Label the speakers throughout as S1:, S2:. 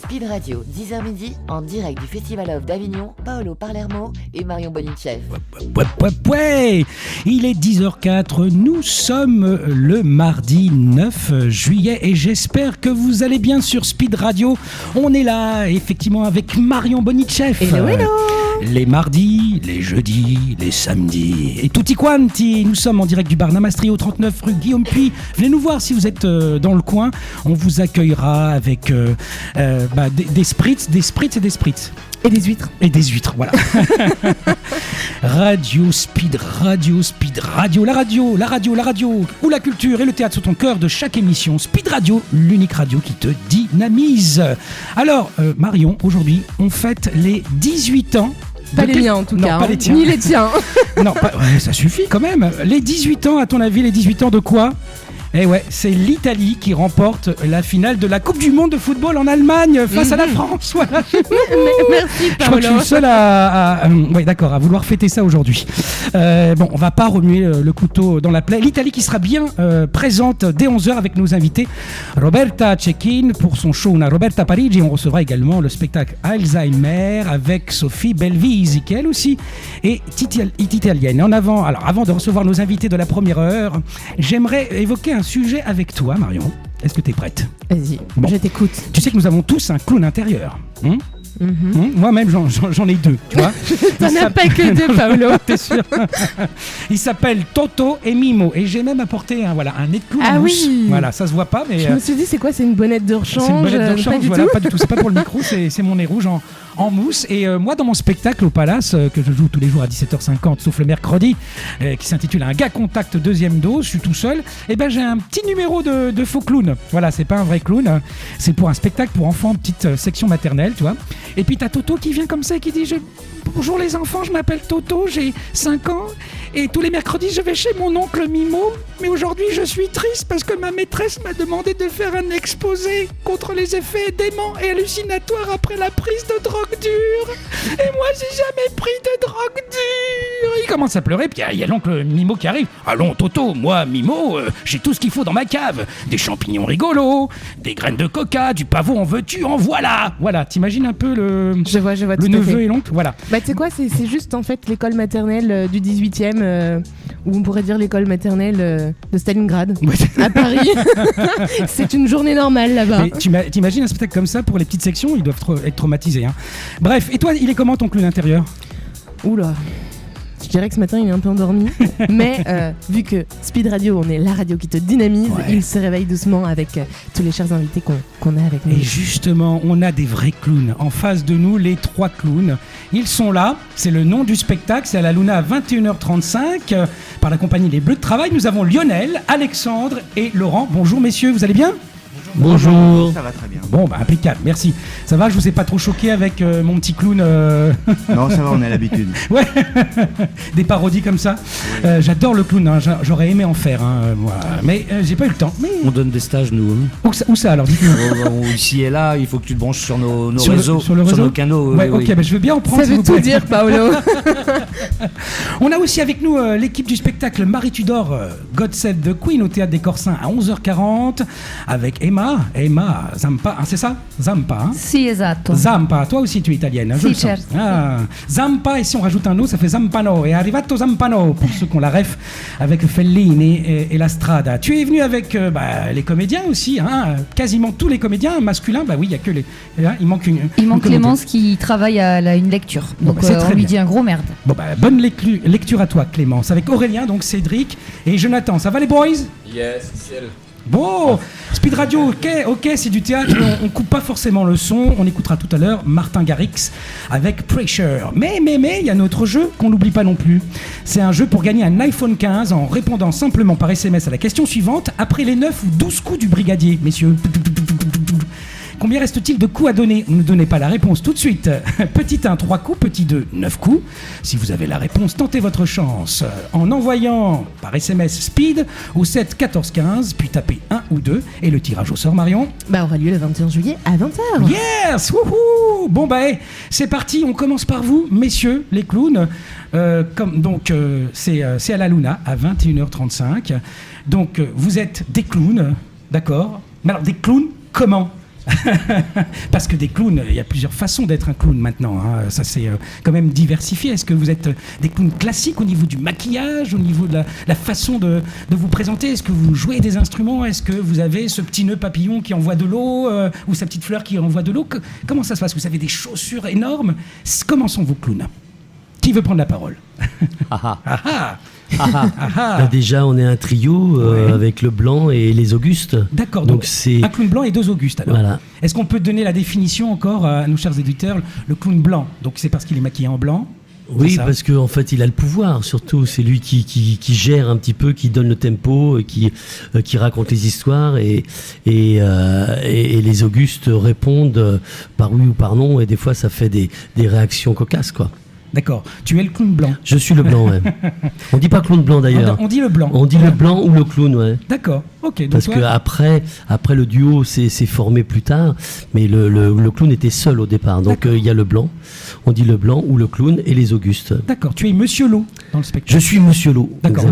S1: Speed Radio, 10h midi, en direct du Festival of d'Avignon, Paolo Palermo et Marion Bonichev.
S2: Ouais, il est 10h04, nous sommes le mardi 9 juillet et j'espère que vous allez bien sur Speed Radio. On est là, effectivement, avec Marion Bonichev.
S3: Hello.
S2: Les mardis, les jeudis, les samedis et tutti quanti. Nous sommes en direct du bar Namastri au 39 rue Guillaume Puy. Venez nous voir si vous êtes dans le coin. On vous accueillera avec des spritz et des spritz.
S3: Et des huîtres.
S2: Et des huîtres, voilà. Radio Speed, la radio, où la culture et le théâtre sont au cœur de chaque émission. Speed Radio, l'unique radio qui te dynamise. Alors, Marion, aujourd'hui, on fête les 18 ans.
S3: Pas les miens en tout cas,
S2: pas les tiens.
S3: Ni les tiens.
S2: Non, ça suffit quand même. Les 18 ans, à ton avis, les 18 ans de quoi ? Eh ouais, c'est l'Italie qui remporte la finale de la Coupe du Monde de football en Allemagne face à la France. Voilà.
S3: Merci Paolo.
S2: Je crois que je suis le seul à vouloir fêter ça aujourd'hui. On va pas remuer le couteau dans la plaie. L'Italie qui sera bien présente dès 11h avec nos invités. Roberta Cecchin pour son show Una Roberta Parigi. On recevra également le spectacle Alzheimer avec Sophie Belvisi qui elle aussi est italienne. Avant de recevoir nos invités de la première heure, j'aimerais évoquer un sujet avec toi, Marion. Est-ce que tu es prête ?
S3: Vas-y, je t'écoute.
S2: Tu sais que nous avons tous un clown intérieur. Moi-même, j'en ai deux, tu vois.
S3: T'en as pas que deux, Paolo.
S2: T'es sûr ? Il s'appelle Toto et Mimo. Et j'ai même apporté un nez de clown en mousse.
S3: Oui.
S2: Voilà, ça se voit pas, mais...
S3: Je me suis dit, c'est quoi ? C'est une bonnette de rechange ?
S2: C'est une bonnette de rechange,
S3: pas du tout.
S2: C'est pas pour le micro, c'est mon nez rouge en mousse. Et moi, dans mon spectacle au Palace, que je joue tous les jours à 17h50, sauf le mercredi, qui s'intitule Un gars contact deuxième dose, je suis tout seul, et ben j'ai un petit numéro de faux clown. Voilà, c'est pas un vrai clown, c'est pour un spectacle pour enfants, petite section maternelle, tu vois. Et puis t'as Toto qui vient comme ça et qui dit bonjour les enfants, je m'appelle Toto, j'ai 5 ans et tous les mercredis je vais chez mon oncle Mimo, mais aujourd'hui je suis triste parce que ma maîtresse m'a demandé de faire un exposé contre les effets déments et hallucinatoires après la prise de drogue dure. Et moi j'ai jamais pris de drogue dure. Il commence à pleurer, puis il y a l'oncle Mimo qui arrive. Allons Toto, moi Mimo, j'ai tout ce qu'il faut dans ma cave. Des champignons rigolos, des graines de coca, du pavot en veux-tu, en voilà. Voilà, t'imagines un peu
S3: Je vois
S2: le neveu et l'oncle, voilà.
S3: Bah tu sais quoi, c'est juste en fait l'école maternelle du 18e, ou on pourrait dire l'école maternelle de Stalingrad, à Paris. C'est une journée normale là-bas.
S2: Mais t'imagines un spectacle comme ça pour les petites sections, ils doivent être traumatisés. Hein. Bref, et toi, il est comment ton clown intérieur ?
S3: Oula, je dirais que ce matin il est un peu endormi, mais vu que Speed Radio, on est la radio qui te dynamise, il se réveille doucement avec tous les chers invités qu'on a avec nous.
S2: Et justement, on a des vrais clowns. En face de nous, les 3 clowns. Ils sont là, c'est le nom du spectacle, c'est à la Luna à 21h35, par la compagnie Les Bleus de Travail. Nous avons Lionel, Alexandre et Laurent. Bonjour messieurs, vous allez bien ?
S4: Bonjour. Ça va très bien.
S2: Bon, impeccable, merci. Ça va, je vous ai pas trop choqué avec mon petit clown
S4: Non, ça va, on a l'habitude.
S2: Ouais, des parodies comme ça. Oui. J'adore le clown, hein. J'aurais aimé en faire, moi. Mais j'ai pas eu le temps. Mais...
S5: On donne des stages, nous. Hein.
S2: Où ça alors, dites-nous.
S5: Ici et là, il faut que tu te branches sur nos
S2: réseaux, sur
S5: nos canaux.
S2: Ouais, ok, je veux bien en prendre.
S3: Ça veut tout dire, Paolo.
S2: On a aussi avec nous l'équipe du spectacle Marie Tudor, God Save the Queen au Théâtre des Corsins à 11h40 avec Emma Zampa, c'est ça ? Zampa, hein ?
S6: Si, esatto.
S2: Zampa, toi aussi tu es italienne, hein,
S6: si, certo.
S2: Zampa, et si on rajoute un O, ça fait Zampano, et Arrivato Zampano, pour ceux qui ont la ref, avec Fellini et la Strada. Tu es venu avec les comédiens aussi, hein, quasiment tous les comédiens masculins, oui, il n'y a que les... il manque
S6: Clémence qui travaille à une lecture, donc on lui dit un gros merde.
S2: Bonne lecture à toi Clémence, avec Aurélien, donc Cédric et Jonathan. Ça va les boys ?
S7: Yes, ciel.
S2: Bon, Speed Radio, ok, c'est du théâtre, mais on coupe pas forcément le son. On écoutera tout à l'heure Martin Garrix avec Pressure. Mais, il y a notre jeu qu'on n'oublie pas non plus. C'est un jeu pour gagner un iPhone 15 en répondant simplement par SMS à la question suivante, après les 9 ou 12 coups du brigadier, messieurs. Combien reste-t-il de coups à donner ? Ne donnez pas la réponse tout de suite. Petit 1, 3 coups. Petit 2, 9 coups. Si vous avez la réponse, tentez votre chance en envoyant par SMS Speed au 7 14 15, puis tapez 1 ou 2. Et le tirage au sort, Marion ?
S3: Aura lieu le 21 juillet à 20h.
S2: Yes, wouhou. Bon c'est parti. On commence par vous, messieurs, les clowns. C'est à la Luna à 21h35. Donc vous êtes des clowns, d'accord ? Mais alors des clowns comment ? Parce que des clowns, il y a plusieurs façons d'être un clown maintenant. Hein. Ça, c'est quand même diversifié. Est-ce que vous êtes des clowns classiques au niveau du maquillage, au niveau de la façon de vous présenter? Est-ce que vous jouez des instruments? Est-ce que vous avez ce petit nœud papillon qui envoie de l'eau ou sa petite fleur qui envoie de l'eau? Comment ça se passe? Vous avez des chaussures énormes? Comment sont vos clowns? Qui veut prendre la parole?
S5: Déjà, on est un trio avec le Blanc et les Augustes.
S2: D'accord, donc c'est un clown blanc et 2 Augustes alors. Voilà. Est-ce qu'on peut donner la définition encore à nos chers éditeurs? Le clown blanc, donc c'est parce qu'il est maquillé en blanc?
S5: Oui, parce qu'en fait, il a le pouvoir, surtout. C'est lui qui gère un petit peu, qui donne le tempo, qui raconte les histoires. Et les Augustes répondent par oui ou par non. Et des fois, ça fait des réactions cocasses, quoi.
S2: D'accord. Tu es le clown blanc.
S5: Je suis le blanc, ouais. On dit pas clown blanc d'ailleurs.
S2: On dit le blanc.
S5: On dit le blanc ou le clown, ouais.
S2: D'accord. Ok. Donc
S5: parce que après le duo s'est formé plus tard, mais le clown était seul au départ. Donc il y a le blanc. On dit le blanc ou le clown et les Augustes.
S2: D'accord. Tu es Monsieur Lot dans le spectacle.
S5: Je suis Monsieur Lot.
S2: D'accord.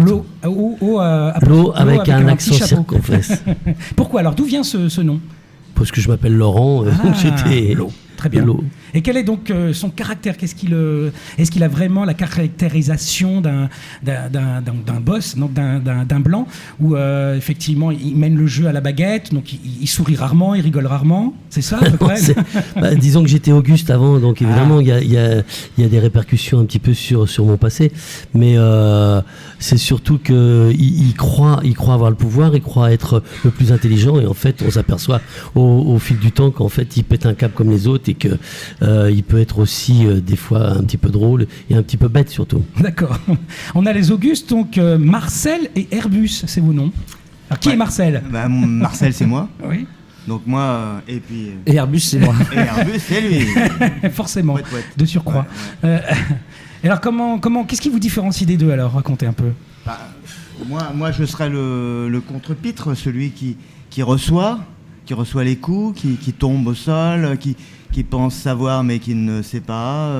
S2: Lot
S5: avec un accent circonflexe.
S2: Pourquoi alors? D'où vient ce nom?
S5: Parce que je m'appelle Laurent. Donc j'étais
S2: Lot. Très bien.
S5: Lot.
S2: Et quel est donc son caractère? Est-ce qu'il a vraiment la caractérisation d'un boss, donc d'un blanc, où effectivement il mène le jeu à la baguette, donc il sourit rarement, il rigole rarement, c'est ça à peu près?
S5: Disons que j'étais Auguste avant, donc évidemment il y a des répercussions un petit peu sur mon passé, mais c'est surtout qu'il croit avoir le pouvoir, il croit être le plus intelligent, et en fait on s'aperçoit au fil du temps qu'en fait il pète un câble comme les autres et que il peut être aussi des fois un petit peu drôle et un petit peu bête surtout.
S2: D'accord. On a les Augustes, donc Marcel et Herbus, c'est vos noms. Alors qui est Marcel?
S4: Marcel, c'est moi.
S2: Oui.
S4: Donc moi, et puis...
S5: Et Herbus, c'est moi.
S4: Et Herbus, c'est lui.
S2: Forcément, de surcroît. Ouais. Alors qu'est-ce qui vous différencie des deux alors? Racontez un peu.
S4: Moi, je serais le contre-pitre, celui qui reçoit les coups, qui tombe au sol, qui pense savoir mais qui ne sait pas,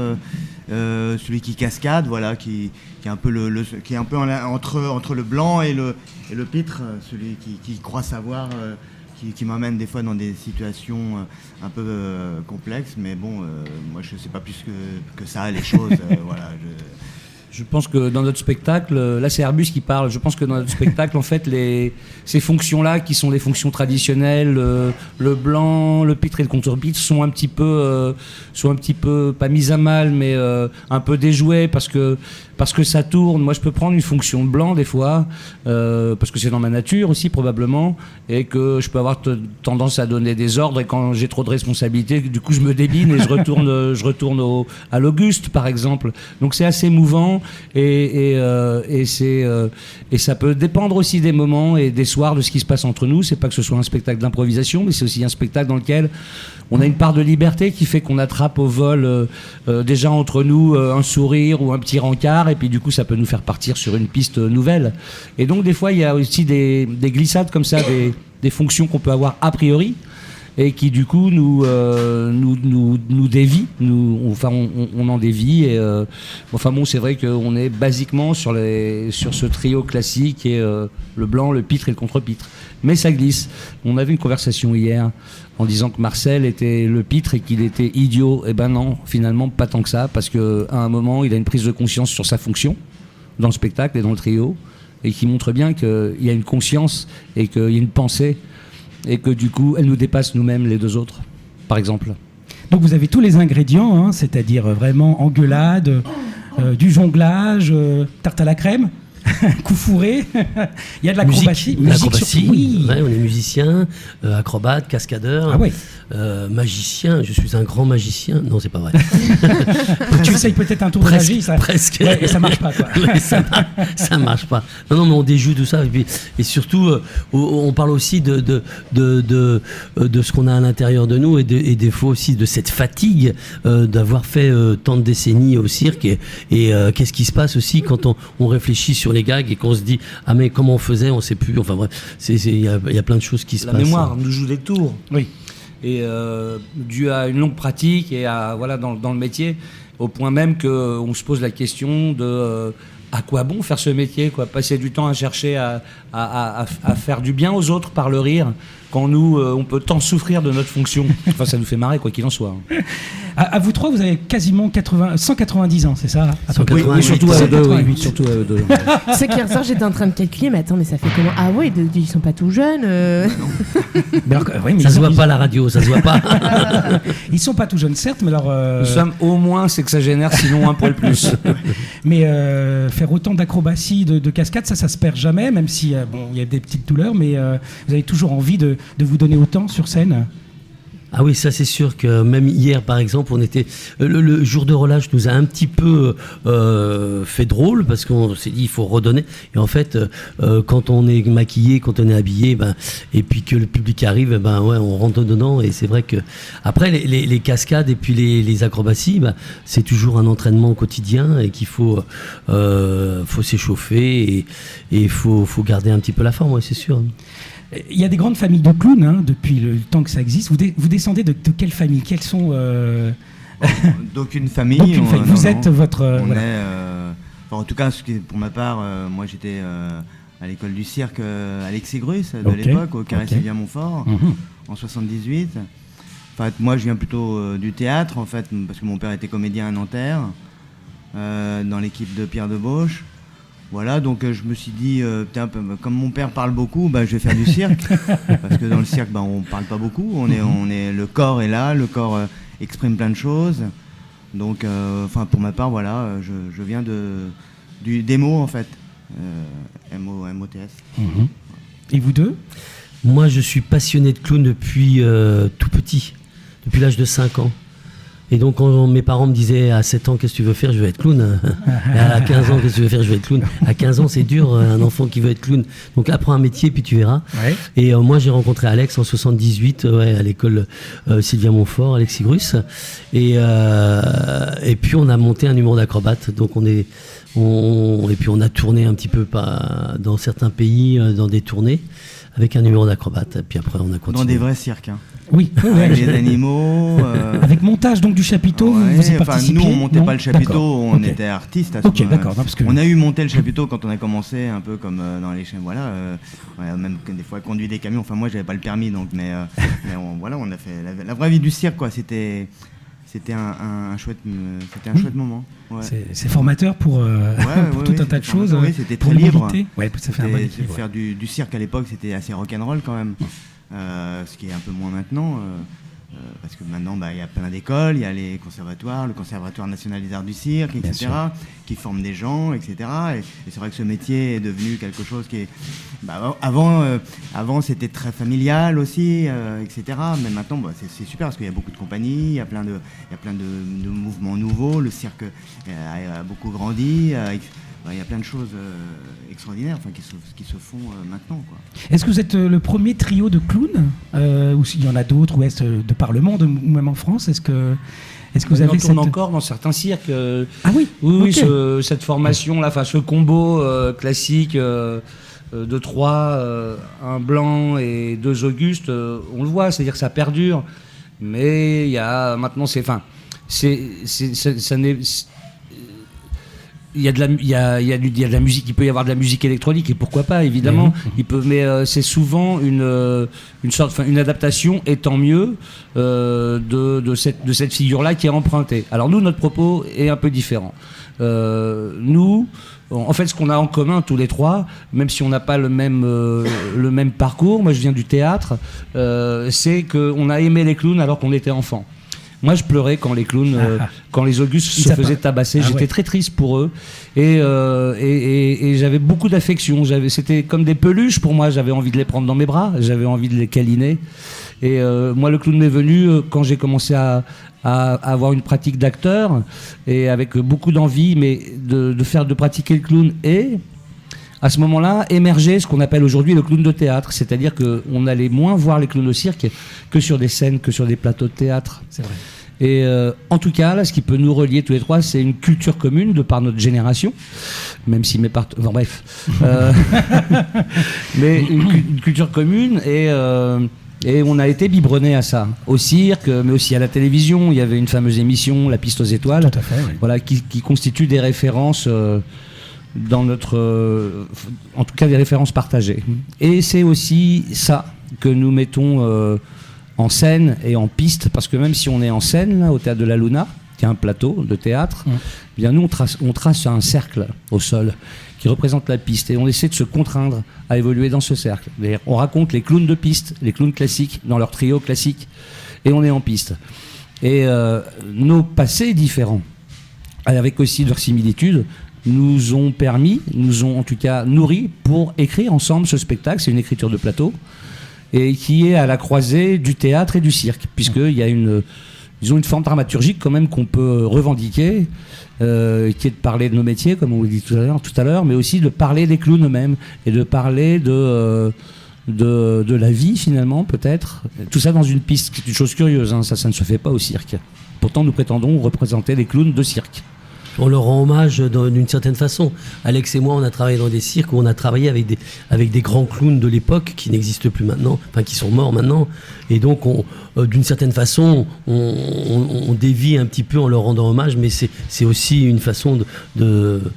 S4: celui qui cascade, voilà, qui est un peu entre le blanc et le pitre, celui qui croit savoir, qui m'amène des fois dans des situations un peu complexes, mais bon, moi je sais pas plus que ça les choses, voilà.
S5: Je pense que dans notre spectacle, là c'est Herbus qui parle, je pense que dans notre spectacle, en fait, ces fonctions-là, qui sont des fonctions traditionnelles, le blanc, le pitre et le contre-pitre, sont un petit peu, pas mises à mal, mais un peu déjouées, parce que ça tourne. Moi je peux prendre une fonction de blanc des fois, parce que c'est dans ma nature aussi probablement, et que je peux avoir tendance à donner des ordres, et quand j'ai trop de responsabilités, du coup je me débine et je retourne à l'Auguste par exemple. Donc c'est assez mouvant. Et ça peut dépendre aussi des moments et des soirs de ce qui se passe entre nous. C'est pas que ce soit un spectacle d'improvisation, mais c'est aussi un spectacle dans lequel on a une part de liberté qui fait qu'on attrape au vol déjà entre nous un sourire ou un petit rencard, et puis du coup ça peut nous faire partir sur une piste nouvelle. Et donc des fois il y a aussi des glissades comme ça, des fonctions qu'on peut avoir a priori, et qui du coup nous dévient, on en dévie, et c'est vrai qu'on est basiquement sur ce trio classique, et le blanc, le pitre et le contre-pitre, mais ça glisse. On avait une conversation hier en disant que Marcel était le pitre et qu'il était idiot. Et ben non, finalement pas tant que ça, parce qu'à un moment il a une prise de conscience sur sa fonction dans le spectacle et dans le trio, et qui montre bien qu'il y a une conscience et qu'il y a une pensée, et que du coup, elle nous dépasse nous-mêmes, les deux autres, par exemple.
S2: Donc vous avez tous les ingrédients, hein, c'est-à-dire vraiment engueulade, du jonglage, tarte à la crème, coup fourré, il y a de l'acrobatie.
S5: L'acrobatie,
S2: oui.
S5: Ouais, on est musicien, acrobate, cascadeur, magicien, je suis un grand magicien. Non, c'est pas vrai.
S2: Tu essayes peut-être un tour de magie, ça.
S5: Presque.
S2: Ouais, et ça marche pas, quoi.
S5: Ça marche pas. Non, mais on déjoue tout ça. Et surtout, on parle aussi de ce qu'on a à l'intérieur de nous, et des fois aussi de cette fatigue d'avoir fait tant de décennies au cirque. Et qu'est-ce qui se passe aussi quand on réfléchit sur les gags et qu'on se dit mais comment on faisait, on sait plus. Enfin bref, il y a plein de choses qui se passent.
S7: La mémoire nous joue des tours.
S2: Oui.
S7: Et dû à une longue pratique et à dans le métier, au point même qu'on se pose la question de à quoi bon faire ce métier, quoi, passer du temps à chercher à faire du bien aux autres par le rire.
S5: quand nous, on peut tant souffrir de notre fonction. Enfin, ça nous fait marrer, quoi qu'il en soit.
S2: À vous trois, vous avez quasiment 190 ans, c'est ça?
S5: Oui, surtout à eux deux. Oui, surtout à eux deux.
S3: C'est qu'hier soir, j'étais en train de calculer, mais attends, mais ça fait comment? Ah ouais, ils sont pas tout jeunes.
S2: Mais alors, oui, mais
S8: ça se voit pas à la radio, ça se voit pas.
S2: Ils sont pas tout jeunes, certes, mais alors.
S5: Nous sommes au moins sexagénaires, sinon un poil plus.
S2: Mais faire autant d'acrobaties, de cascades, ça se perd jamais, même si bon, il y a des petites douleurs, mais vous avez toujours envie de vous donner autant sur scène.
S8: Ah oui, ça c'est sûr que même hier par exemple, on était le jour de relâche nous a un petit peu fait drôle parce qu'on s'est dit il faut redonner. Et en fait, quand on est maquillé, quand on est habillé, et puis que le public arrive, ouais, on rentre dedans. Et c'est vrai que après les cascades et puis les acrobaties, c'est toujours un entraînement au quotidien et qu'il faut s'échauffer et il faut garder un petit peu la forme, ouais, c'est sûr.
S2: Il y a des grandes familles de clowns depuis le temps que ça existe. Vous descendez de quelle famille? Quelles sont
S4: D'aucune famille.
S2: D'aucune famille. Vous êtes votre.
S4: On est, en tout cas, pour ma part, moi j'étais à l'école du cirque Alexis Grus de l'époque, au Carré Sylvia Montfort, en 78. Enfin, moi je viens plutôt du théâtre, en fait, parce que mon père était comédien à Nanterre, dans l'équipe de Pierre Debauche. Voilà, donc je me suis dit, comme mon père parle beaucoup, je vais faire du cirque. Parce que dans le cirque, on parle pas beaucoup. Le corps est là, le corps exprime plein de choses. Donc, pour ma part, voilà, je viens des mots, en fait. M-O-T-S.
S2: Et vous deux?
S8: Moi, je suis passionné de clown depuis tout petit, depuis l'âge de 5 ans. Et donc, quand mes parents me disaient à 7 ans, qu'est-ce que tu veux faire? Je veux être clown. Et à 15 ans, qu'est-ce que tu veux faire? Je veux être clown. À 15 ans, c'est dur, un enfant qui veut être clown. Donc, apprends un métier, puis tu verras. Ouais. Et moi, j'ai rencontré Alex en 78, à l'école Sylvia Montfort, Alexis Grus. Et puis, on a monté un humour d'acrobate. Donc, et puis, on a tourné un petit peu dans certains pays, dans des tournées, avec un humour d'acrobate. Et puis après, on a continué.
S4: Dans des vrais cirques, hein.
S2: Oui,
S4: avec les animaux.
S2: Avec montage donc du chapiteau, vous y participiez?
S4: Nous, on montait pas le chapiteau, on était artistes à ce moment-là.
S2: D'accord. Parce que...
S4: On a eu monté le chapiteau quand on a commencé, un peu comme dans les chaînes. Voilà, même des fois conduit des camions. Enfin, moi, j'avais pas le permis, donc, mais on a fait la vraie vie du cirque, quoi. C'était un chouette moment. Ouais.
S2: C'est formateur pour tout un tas de choses.
S4: Oui, c'était très libre.
S2: Ouais, ça fait un bon équilibre.
S4: Faire du cirque à l'époque, c'était assez rock'n'roll quand même. Ce qui est un peu moins maintenant, parce que maintenant il y a plein d'écoles, il y a les conservatoires, le Conservatoire national des arts du cirque, etc., qui forment des gens, etc. Et c'est vrai que ce métier est devenu quelque chose qui est... avant c'était très familial aussi, etc. Mais maintenant c'est super parce qu'il y a beaucoup de compagnies, il y a plein de mouvements nouveaux, le cirque a beaucoup grandi. Il y a plein de choses extraordinaires qui se font maintenant, quoi.
S2: Est-ce que vous êtes le premier trio de clowns ou s'il y en a d'autres, ou est-ce de par le monde, ou même en France? Est-ce que vous avez
S5: tourne encore dans certains cirques.
S2: Ah oui.
S5: Oui, cette formation-là, ce combo classique de 3, un blanc et 2 Auguste, on le voit, c'est-à-dire que ça perdure. Mais il y a maintenant, il y a de la musique, il peut y avoir de la musique électronique, et pourquoi pas, évidemment. Mais c'est souvent une adaptation, et tant mieux, de cette figure-là qui est empruntée. Alors nous, notre propos est un peu différent. Nous, en fait, ce qu'on a en commun tous les trois, même si on n'a pas le même parcours, moi je viens du théâtre, c'est qu'on a aimé les clowns alors qu'on était enfant. Moi, je pleurais quand les clowns, quand les Augustes se faisaient tabasser. J'étais très triste pour eux. Et j'avais beaucoup d'affection. C'était comme des peluches pour moi. J'avais envie de les prendre dans mes bras. J'avais envie de les câliner. Et moi, le clown m'est venu quand j'ai commencé à avoir une pratique d'acteur. Et avec beaucoup d'envie, mais de pratiquer le clown. Et à ce moment-là, émergeait ce qu'on appelle aujourd'hui le clown de théâtre. C'est-à-dire qu'on allait moins voir les clowns au cirque que sur des scènes, que sur des plateaux de théâtre. C'est vrai. Et en tout cas, là, ce qui peut nous relier tous les trois, c'est une culture commune de par notre génération, même si mais une culture commune, et on a été biberonnés à ça, au cirque, mais aussi à la télévision. Il y avait une fameuse émission, La Piste aux Étoiles,
S2: tout à fait, oui.
S5: Voilà, qui constitue des références dans notre, en tout cas des références partagées. Et c'est aussi ça que nous mettons en scène et en piste, parce que même si on est en scène là, au théâtre de la Luna, qui est un plateau de théâtre, eh bien nous on trace un cercle au sol qui représente la piste et on essaie de se contraindre à évoluer dans ce cercle. D'ailleurs, on raconte les clowns de piste, les clowns classiques dans leur trio classique, et on est en piste. Et nos passés différents, avec aussi leurs similitudes, nous ont en tout cas nourris pour écrire ensemble ce spectacle. C'est une écriture de plateau et qui est à la croisée du théâtre et du cirque, puisqu'il y a une forme dramaturgique quand même qu'on peut revendiquer, qui est de parler de nos métiers, comme on vous dit tout à l'heure, mais aussi de parler des clowns eux-mêmes et de parler de la vie finalement, peut-être. Tout ça dans une piste, c'est une chose curieuse, hein, ça ne se fait pas au cirque. Pourtant, nous prétendons représenter les clowns de cirque.
S8: On leur rend hommage d'une certaine façon. Alex et moi, on a travaillé dans des cirques où on a travaillé avec des grands clowns de l'époque qui n'existent plus maintenant, enfin qui sont morts maintenant. Et donc, d'une certaine façon, on dévie un petit peu en leur rendant hommage, mais c'est aussi une façon d'être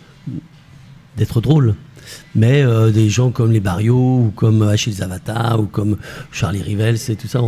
S8: drôle. Mais des gens comme les Barrios, ou comme Achille Zavata, ou comme Charlie Rivels, et tout ça,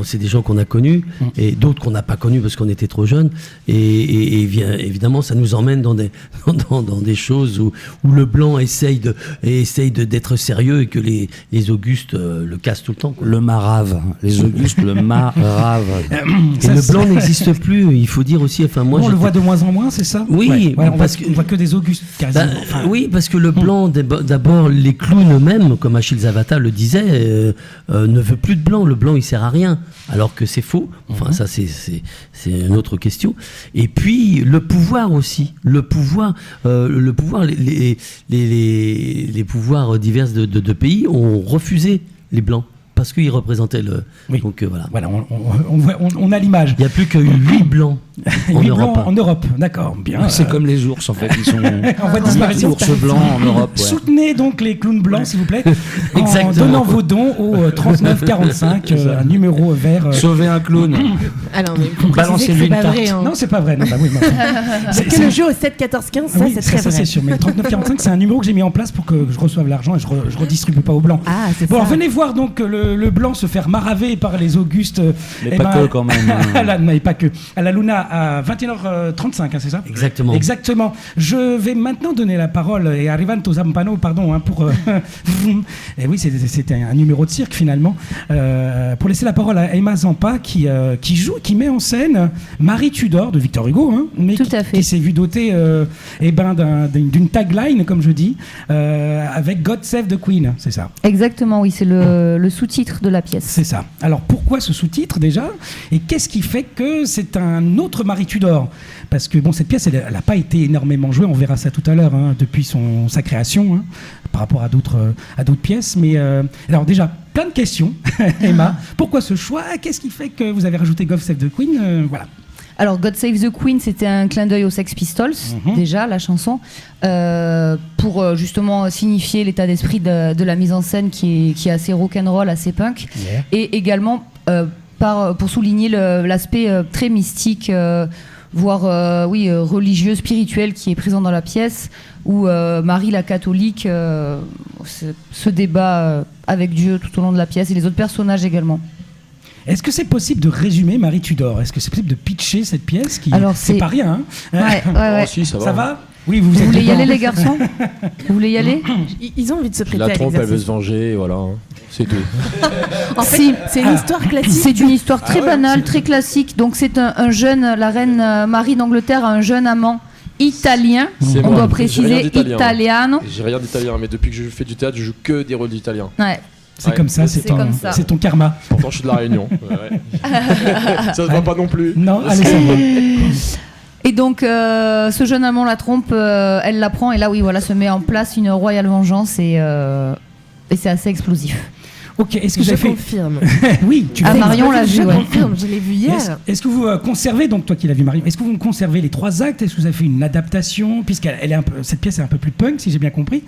S8: c'est des gens qu'on a connus, et d'autres qu'on n'a pas connus parce qu'on était trop jeunes. Et évidemment, ça nous emmène dans des choses où le blanc essaye d'être sérieux et que les Augustes le cassent tout le temps, quoi.
S5: Le marave, les Augustes, le marave.
S8: Et le blanc n'existe plus, il faut dire aussi. Enfin, moi,
S2: on le voit de moins en moins, c'est ça?
S8: Oui,
S2: on voit que des Augustes, quasiment.
S8: Oui, parce que le blanc, d'abord, les clowns eux-mêmes, comme Achille Zavata le disait, ne veut plus de blanc. Le blanc, il sert à rien. Alors que c'est faux. Enfin, ça, c'est une autre question. Et puis, le pouvoir aussi. Le pouvoir, les pouvoirs divers de pays ont refusé les blancs. Parce qu'ils représentaient le...
S2: Oui.
S8: Donc voilà.
S2: Voilà, on a l'image.
S8: Il n'y a plus que 8 blancs en
S2: 8
S8: Europe.
S2: blancs en Europe, d'accord. Bien.
S5: C'est comme les ours en fait, ils sont
S2: On voit disparaître
S5: les ours blancs en Europe. Ouais.
S2: Soutenez donc les clowns blancs, s'il vous plaît, en
S8: Exactement.
S2: donnant vos dons au 3945, un numéro vert.
S5: Sauver un clown.
S3: Alors, mais faut
S5: Balancez-lui
S3: préciser que c'est
S5: une
S3: pas
S5: tarte.
S3: vrai. Hein.
S2: Non, c'est pas vrai. Non, bah oui,
S3: C'est que le jeu au 7, 14, 15, ça,
S2: oui,
S3: c'est très
S2: ça
S3: vrai.
S2: c'est sûr. Mais le 3945, c'est un numéro que j'ai mis en place pour que je reçoive l'argent et je redistribue pas aux blancs.
S3: Ah, c'est
S2: Bon,
S3: ça.
S2: alors, venez voir donc le blanc se faire maraver par les Augustes.
S5: Mais pas que quand même.
S2: Mais pas que. À la Luna à 21h35, hein, c'est ça?
S8: Exactement.
S2: Exactement. Je vais maintenant donner la parole et Arrivanto Zampano, pardon, hein, pour. Et oui, c'était un numéro de cirque finalement. Pour laisser la parole à Emma Zampa qui met en scène Marie Tudor de Victor Hugo, hein, mais
S6: Tout à fait.
S2: qui s'est vu dotée d'une tagline, comme je dis, avec God Save the Queen, c'est ça?
S6: Exactement, oui, c'est le sous-titre de la pièce.
S2: C'est ça. Alors pourquoi ce sous-titre déjà? Et qu'est-ce qui fait que c'est un autre Marie Tudor? Parce que bon, cette pièce, elle n'a pas été énormément jouée, on verra ça tout à l'heure, hein, depuis sa création, hein, par rapport à d'autres pièces. Mais alors déjà, plein de questions, Emma. Pourquoi ce choix? Qu'est-ce qui fait que vous avez rajouté God Save the Queen? Voilà.
S6: Alors, God Save the Queen, c'était un clin d'œil aux Sex Pistols, déjà, la chanson, pour justement signifier l'état d'esprit de la mise en scène qui est assez rock'n'roll, assez punk, et également pour souligner l'aspect très mystique, voire religieux, spirituel qui est présent dans la pièce, où Marie la catholique se débat avec Dieu tout au long de la pièce, et les autres personnages également.
S2: Est-ce que c'est possible de résumer Marie Tudor? Est-ce que c'est possible de pitcher cette pièce qui
S6: Alors,
S2: c'est pas rien, hein?
S6: Ouais.
S9: Ah, si, ça va.
S2: Ça va? Oui,
S6: Vous
S2: êtes
S6: voulez y
S2: dedans.
S6: aller, les garçons? Vous voulez y aller?
S3: Ils ont envie de se prêter
S9: La
S3: à
S9: trompe, elle veut
S3: l'exercice.
S9: se venger, et voilà, hein. C'est tout.
S3: En fait, c'est une histoire classique.
S6: C'est une histoire très banale, très classique. Donc c'est un jeune, la reine Marie d'Angleterre a un jeune amant italien.
S9: C'est
S6: On
S9: moi,
S6: doit
S9: j'ai
S6: préciser
S9: rien d'italien.
S6: italiano.
S9: J'ai rien d'italien, mais depuis que je fais du théâtre, je joue que des rôles d'italiens.
S6: Ouais.
S2: C'est comme ça, c'est
S6: comme ça.
S2: c'est ton karma.
S9: Pourtant, je suis de la Réunion. Ouais. Ça se voit pas non plus.
S2: Non, allez, ça va.
S6: Et donc ce jeune amant la trompe, elle la prend et là oui voilà se met en place une royale vengeance et c'est assez explosif.
S2: Ok, est-ce que
S3: Je
S2: vous avez
S3: confirme.
S2: fait... Oui, tu
S6: Ah,
S2: l'as
S6: Marion l'a
S3: Je
S6: vu, ouais.
S3: confirme, je l'ai vu hier.
S2: Est-ce que vous conservez, donc toi qui l'as vu Marion, est-ce que vous conservez les 3 actes? Est-ce que vous avez fait une adaptation? Puisqu'elle est un peu, cette pièce est un peu plus punk, si j'ai bien compris.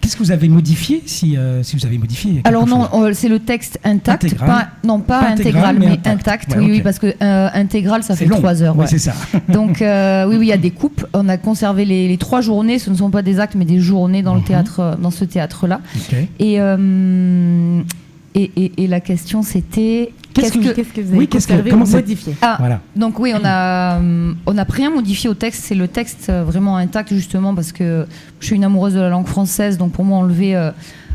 S2: Qu'est-ce que vous avez modifié, si vous avez modifié quelque
S6: Alors non,
S2: chose
S6: c'est le texte intact,
S2: Intégral.
S6: pas intégral, mais intact.
S2: Ouais,
S6: Oui,
S2: ok.
S6: oui, parce que intégral, ça
S2: C'est
S6: fait
S2: long.
S6: 3 heures.
S2: Oui,
S6: Ouais.
S2: c'est ça.
S6: Donc oui, il y a des coupes. On a conservé les 3 journées. Ce ne sont pas des actes, mais des journées dans le théâtre, dans ce théâtre-là.
S2: Ok.
S6: Et Et la question c'était
S3: Qu'est-ce que vous avez conservé ou modifié?
S6: Voilà. Donc oui, on a rien modifié au texte. C'est le texte vraiment intact justement parce que je suis une amoureuse de la langue française, donc pour moi enlever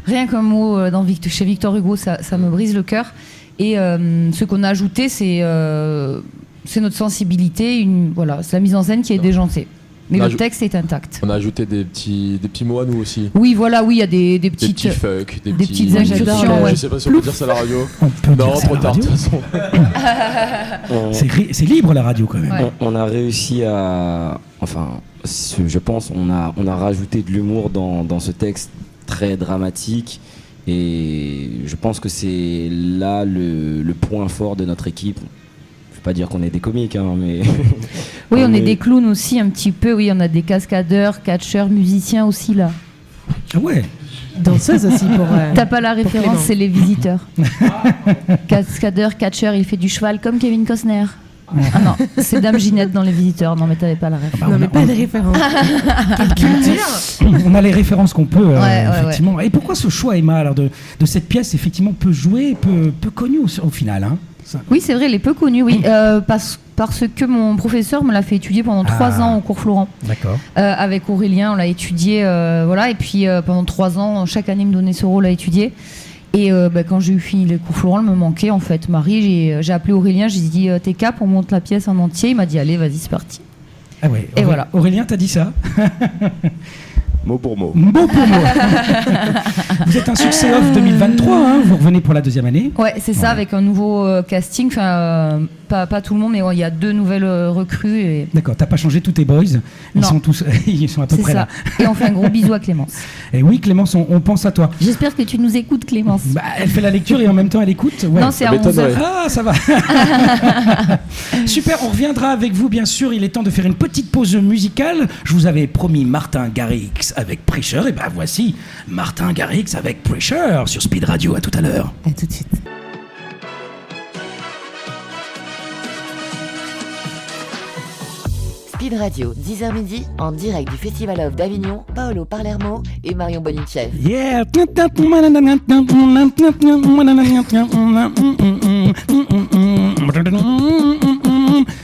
S6: rien qu'un mot chez Victor Hugo, ça me brise le cœur. Et ce qu'on a ajouté, c'est notre sensibilité, c'est la mise en scène qui est déjantée. Mais le texte est intact.
S9: On a ajouté des petits mots à nous aussi.
S6: Oui, voilà, oui, il y a des petites...
S9: Des petits fuck, des
S6: petites incursions.
S9: Je sais pas si on peut dire ça à la radio.
S2: On peut
S9: non,
S2: dire ça
S9: trop
S2: à la
S9: tard, de
S2: toute façon. C'est libre la radio quand même.
S6: Ouais.
S10: On a réussi à... Enfin, je pense, on a rajouté de l'humour dans ce texte très dramatique. Et je pense que c'est là le point fort de notre équipe. Je ne veux pas dire qu'on est des comiques, hein, mais...
S6: Oui, on est des clowns aussi un petit peu. Oui, on a des cascadeurs, catcheurs, musiciens aussi là.
S2: Ah ouais.
S3: Danseuse aussi pour...
S6: T'as pas la référence, c'est Les Visiteurs. Cascadeur, catcheur, il fait du cheval comme Kevin Costner. Ah non, c'est Dame Ginette dans Les Visiteurs. Non, mais t'avais pas la référence.
S3: Non, mais pas de référence.
S2: On a les références qu'on peut, effectivement.
S6: Ouais.
S2: Et pourquoi ce choix, Emma, alors de cette pièce, effectivement, peu jouée, peu connue au final, hein, ça.
S6: Oui, c'est vrai, elle est peu connue, oui. Parce que mon professeur me l'a fait étudier pendant 3 ans au cours Florent.
S2: D'accord.
S6: Avec Aurélien, on l'a étudié, voilà. Et puis pendant 3 ans, chaque année, il me donnait ce rôle à étudier. Et quand j'ai eu fini les cours Florent, elle me manquait en fait. Marie, j'ai appelé Aurélien, j'ai dit t'es cap, on monte la pièce en entier. Il m'a dit allez, vas-y, c'est parti.
S2: Ah ouais.
S6: Et voilà.
S2: Aurélien, t'as dit ça?
S9: Mot pour mot.
S2: Mot pour mot. Vous êtes un succès off 2023, hein, vous revenez pour la 2e année.
S6: Ouais, c'est ça, avec un nouveau casting. Enfin, pas tout le monde, mais il y a 2 nouvelles recrues. Et...
S2: D'accord, t'as pas changé tous tes boys. Ils sont à peu près là.
S6: Et on fait un gros bisou à Clémence.
S2: Et oui, Clémence, on pense à toi.
S6: J'espère que tu nous écoutes, Clémence.
S2: Bah, elle fait la lecture et en même temps elle écoute. Ouais.
S6: Non, c'est à 11h.
S2: Ah, ça va. Super, on reviendra avec vous, bien sûr. Il est temps de faire une petite pause musicale. Je vous avais promis Martin Garrix avec Pressure. Et ben voici Martin Garrix avec Pressure sur Speed Radio. À tout à l'heure.
S3: À tout de suite.
S1: Speed Radio, 10h midi, en direct du Festival of d'Avignon, Paolo Palermo et Marion Bonichev.
S2: Yeah.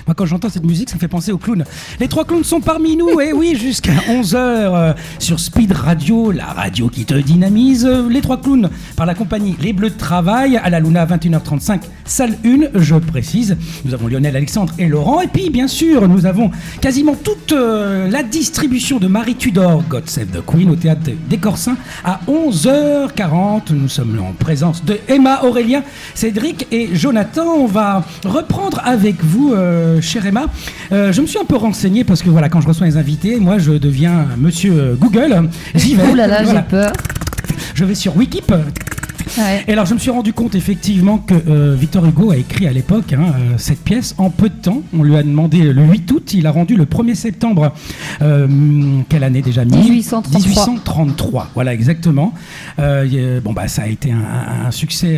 S2: Moi, quand j'entends cette musique, ça me fait penser aux clowns. Les 3 clowns sont parmi nous, et oui, jusqu'à 11h sur Speed Radio, la radio qui te dynamise. Les 3 clowns par la compagnie Les Bleus de Travail, à la Luna, 21h35, salle 1, je précise. Nous avons Lionel, Alexandre et Laurent. Et puis, bien sûr, nous avons quasiment toute la distribution de Marie Tudor, God Save the Queen, au théâtre des Corsins, à 11h40. Nous sommes en présence de Emma, Aurélien, Cédric et Jonathan. On va reprendre avec vous, chère Emma. Je me suis un peu renseigné parce que voilà, quand je reçois les invités, moi je deviens monsieur Google. J'y vais.
S6: Ouh là là, j'ai peur.
S2: Je vais sur Wikip. Ouais. Et alors je me suis rendu compte effectivement que Victor Hugo a écrit à l'époque cette pièce en peu de temps. On lui a demandé le 8 août, il a rendu le 1er septembre. Quelle année déjà? 1833. Voilà, exactement. Ça a été un succès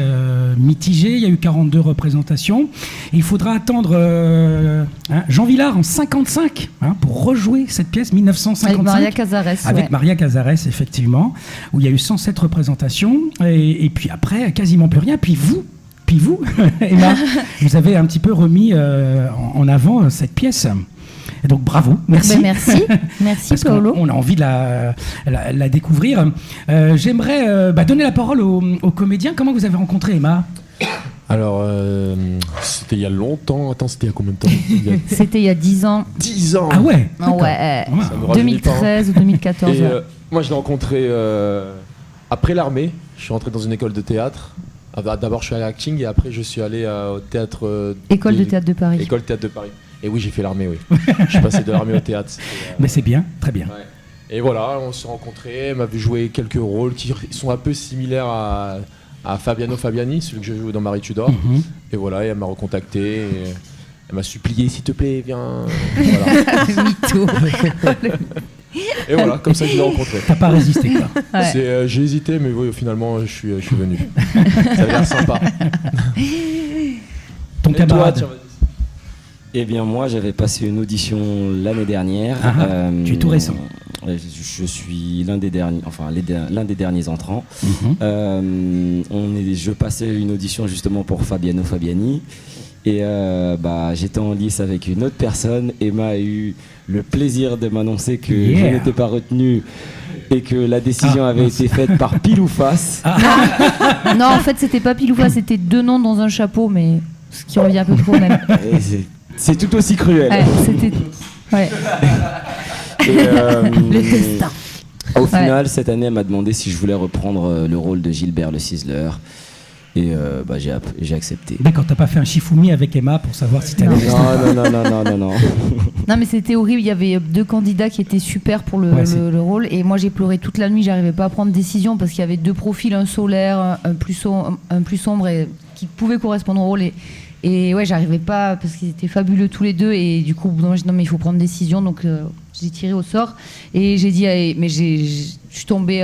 S2: mitigé. Il y a eu 42 représentations. Et il faudra attendre Jean Vilar en 55 pour rejouer cette pièce, 1955.
S6: Avec Maria Cazares.
S2: Avec Maria Cazares, effectivement, où il y a eu 107 représentations. Et puis après, quasiment plus rien. Puis vous, Emma, vous avez un petit peu remis en avant cette pièce. Et donc bravo, merci.
S6: Merci Paolo.
S2: On a envie de la découvrir. J'aimerais donner la parole aux comédiens. Comment vous avez rencontré Emma?
S9: Alors, c'était il y a longtemps. Attends, c'était il y a combien de temps?
S6: C'était il y a 10 ans.
S9: 10 ans.
S2: Ah ouais.
S6: Ouais. 2013 ou 2014.
S9: Et moi, je l'ai rencontré après l'armée. Je suis rentré dans une école de théâtre. D'abord, je suis allé à acting et après, je suis allé au théâtre.
S6: École de théâtre de Paris.
S9: École de théâtre de Paris. Et oui, j'ai fait l'armée, oui. Je suis passé de l'armée au théâtre.
S2: Mais c'est bien, très bien.
S9: Ouais. Et voilà, on s'est rencontrés. Elle m'a vu jouer quelques rôles qui sont un peu similaires à Fabiano Fabiani, celui que je joue dans Marie Tudor. Mm-hmm. Et voilà, et elle m'a recontacté. Et elle m'a supplié, s'il te plaît, viens. Voilà.
S6: Mytho.
S9: Et voilà, comme ça que je l'ai rencontré.
S2: T'as pas résisté, quoi.
S9: Ouais. J'ai hésité, mais oui, finalement, je suis venu. Ça a l'air sympa.
S2: Ton camarade.
S10: Eh bien, moi, j'avais passé une audition l'année dernière.
S2: Tu es tout récent.
S10: Je suis l'un des derniers, l'un des derniers entrants. Je passais une audition justement pour Fabiano Fabiani. Et j'étais en lice avec une autre personne. Emma a eu le plaisir de m'annoncer que je n'étais pas retenu et que la décision avait été faite par pile ou face.
S6: Non, en fait, c'était pas pile ou face, c'était 2 noms dans un chapeau, mais ce qui revient un peu trop même.
S10: C'est tout aussi cruel.
S6: Ouais, c'était. Ouais.
S3: Le destin.
S10: Au final, cette année, elle m'a demandé si je voulais reprendre le rôle de Gilbert le Sizzler. Et j'ai accepté.
S2: D'accord, t'as pas fait un Shifumi avec Emma pour savoir si t'allais rester.
S10: Non.
S6: Non, mais c'était horrible. Il y avait 2 candidats qui étaient super pour le rôle. Et moi, j'ai pleuré toute la nuit. J'arrivais pas à prendre décision parce qu'il y avait 2 profils, un solaire, un plus sombre, et qui pouvaient correspondre au rôle. Et ouais, j'arrivais pas parce qu'ils étaient fabuleux tous les 2. Et du coup, non, mais il faut prendre décision. Donc, j'ai tiré au sort. Et j'ai dit, mais je suis tombée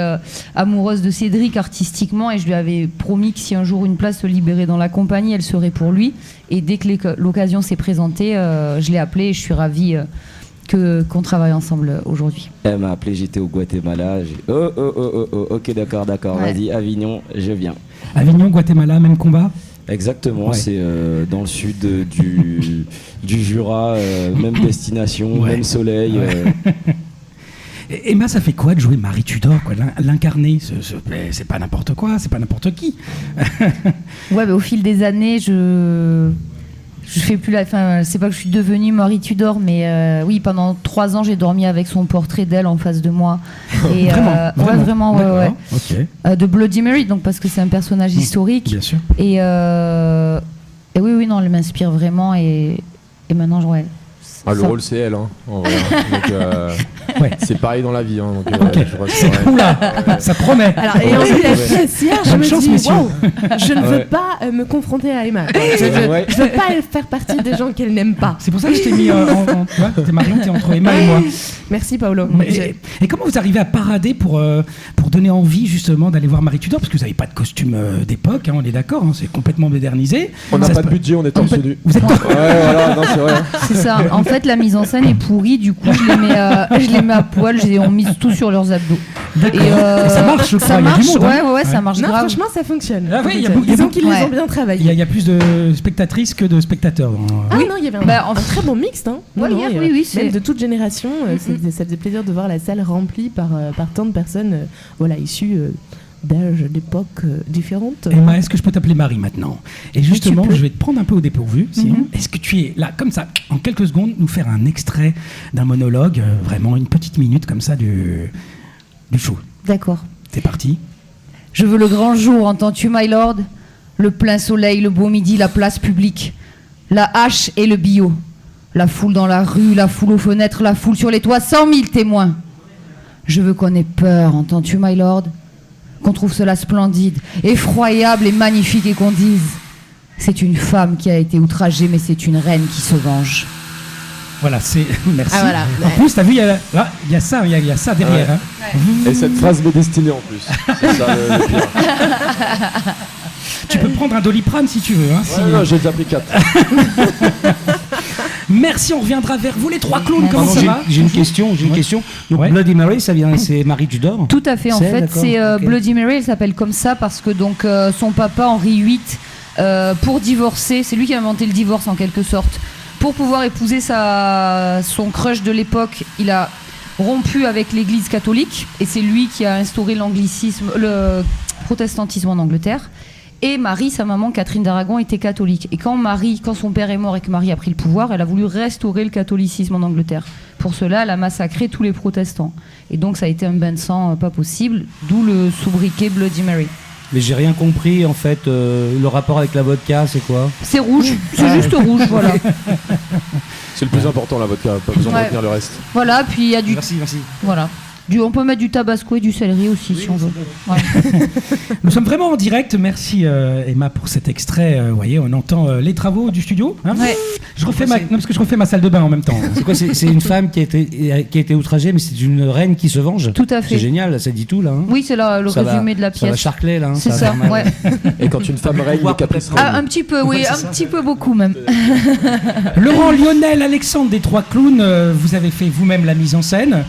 S6: amoureuse de Cédric artistiquement. Et je lui avais promis que si un jour une place se libérait dans la compagnie, elle serait pour lui. Et dès que l'occasion s'est présentée, je l'ai appelé et je suis ravie qu'on travaille ensemble aujourd'hui.
S10: Elle m'a appelé, j'étais au Guatemala. Ok, d'accord, ouais. Vas-y, Avignon, je viens.
S2: Avignon, Guatemala, même combat?
S10: Exactement, c'est dans le sud du Jura, même destination, même soleil.
S2: Emma, ça fait quoi de jouer Marie Tudor, quoi, l'incarner? C'est pas n'importe quoi, c'est pas n'importe qui.
S6: Ouais, mais au fil des années, je fais plus c'est pas que je suis devenue Marie Tudor, mais oui, pendant 3 ans, j'ai dormi avec son portrait d'elle en face de moi. Et, vraiment. Ouais.
S2: Okay.
S6: De Bloody Mary, donc parce que c'est un personnage historique.
S2: Bien sûr.
S6: Et oui, non, elle m'inspire vraiment et maintenant,
S9: le rôle, c'est elle. Hein, en vrai. Donc, c'est pareil dans la vie. Hein, donc,
S2: Oula, ça promet.
S3: Alors, et en plus, la caissière, je me dis, wow, je ne veux
S10: Ouais.
S3: pas me confronter à Emma. Je veux pas faire partie des gens qu'elle n'aime pas.
S2: C'est pour ça que je t'ai mis tu vois, t'es Marion, t'es entre Emma et moi.
S3: Merci, Paolo.
S2: Et comment vous arrivez à parader pour donner envie justement d'aller voir Marie Tudor? Parce que vous n'avez pas de costume d'époque, hein, on est d'accord, hein, c'est complètement modernisé.
S9: On n'a pas de budget, on est torse nu.
S2: Vous êtes
S9: Ouais, voilà, non, c'est vrai.
S6: c'est ça. En fait, la mise en scène est pourrie, du coup, je les mets à poil, on mise tout sur leurs abdos.
S2: Et ça marche, je crois,
S6: Ça
S2: il y a du
S6: marche,
S2: monde, hein.
S6: ouais, ça marche
S3: Non,
S6: grave.
S3: franchement, ça fonctionne.
S2: Ah oui, il y a
S3: Disons qu'ils les
S6: Ouais.
S3: ont bien travaillé.
S2: Il y a plus de spectatrices que de spectateurs.
S3: Ah non, il y avait un très bon mixte. Hein.
S6: Ouais,
S3: Non,
S6: oui, c'est-
S3: même de toute génération, ça faisait plaisir de voir la salle remplie par tant de personnes issues d'âges, d'époques différentes.
S2: Emma, est-ce que je peux t'appeler Marie maintenant? Et justement, je vais te prendre un peu au dépourvu, sinon. Est-ce que tu es là, comme ça, en quelques secondes, nous faire un extrait d'un monologue, vraiment une petite minute comme ça du show?
S6: D'accord.
S2: C'est parti.
S6: Je veux le grand jour, entends-tu, my lord? Le plein soleil, le beau midi, la place publique, la hache et le billot. La foule dans la rue, la foule aux fenêtres, la foule sur les toits, 100 000 témoins. Je veux qu'on ait peur, entends-tu, my lord? Qu'on trouve cela splendide, effroyable et magnifique et qu'on dise c'est une femme qui a été outragée, mais c'est une reine qui se venge.
S2: Voilà, c'est. Merci.
S3: Ah, voilà.
S2: En plus, t'as vu, il y a ça, il y a ça derrière.
S9: Ouais.
S2: Hein.
S9: Et cette phrase m'est destinée en plus. C'est ça le pire.
S2: Tu peux prendre un Doliprane si tu veux. Hein, si...
S9: Non, j'ai déjà pris 4.
S2: Merci, on reviendra vers vous les 3 clowns. Comment
S5: Pardon,
S2: ça va?
S5: j'ai une question. Donc
S2: Ouais.
S5: Bloody Mary, c'est Marie Tudor.
S6: Tout à fait, en fait,
S5: d'accord,
S6: c'est
S5: ok.
S6: Bloody Mary, elle s'appelle comme ça parce que donc son papa Henri VIII, pour divorcer, c'est lui qui a inventé le divorce en quelque sorte. Pour pouvoir épouser son crush de l'époque, il a rompu avec l'Église catholique et c'est lui qui a instauré le protestantisme en Angleterre. Et Marie, sa maman Catherine d'Aragon, était catholique. Et quand son père est mort et que Marie a pris le pouvoir, elle a voulu restaurer le catholicisme en Angleterre. Pour cela, elle a massacré tous les protestants. Et donc ça a été un bain de sang pas possible, d'où le sobriquet Bloody Mary.
S5: Mais j'ai rien compris en fait. Le rapport avec la vodka, c'est quoi?
S6: C'est rouge, c'est juste rouge, voilà.
S9: C'est le plus important la vodka, pas besoin de
S6: Ouais.
S9: retenir le reste.
S6: Voilà, puis il y a du...
S5: Merci.
S6: Voilà. On peut mettre du tabasco et du céleri aussi si on veut. Ouais.
S2: Nous sommes vraiment en direct. Merci Emma pour cet extrait. Vous voyez, on entend les travaux du studio. Hein.
S6: Ouais.
S2: Parce que je refais ma salle de bain en même temps.
S5: C'est quoi? C'est une femme qui a été outragée, mais c'est une reine qui se venge.
S6: Tout à fait.
S5: C'est génial, ça dit tout là. Hein.
S6: Oui, c'est le résumé de la
S5: Ça va
S6: pièce.
S5: charcler là. Hein,
S6: C'est ça, ouais.
S9: Et quand une femme règne, les caprices règnent.
S6: Un petit peu, oui, un petit peu beaucoup même.
S2: Laurent, Lionel, Alexandre des Trois Clowns, vous avez fait vous-même la mise en scène.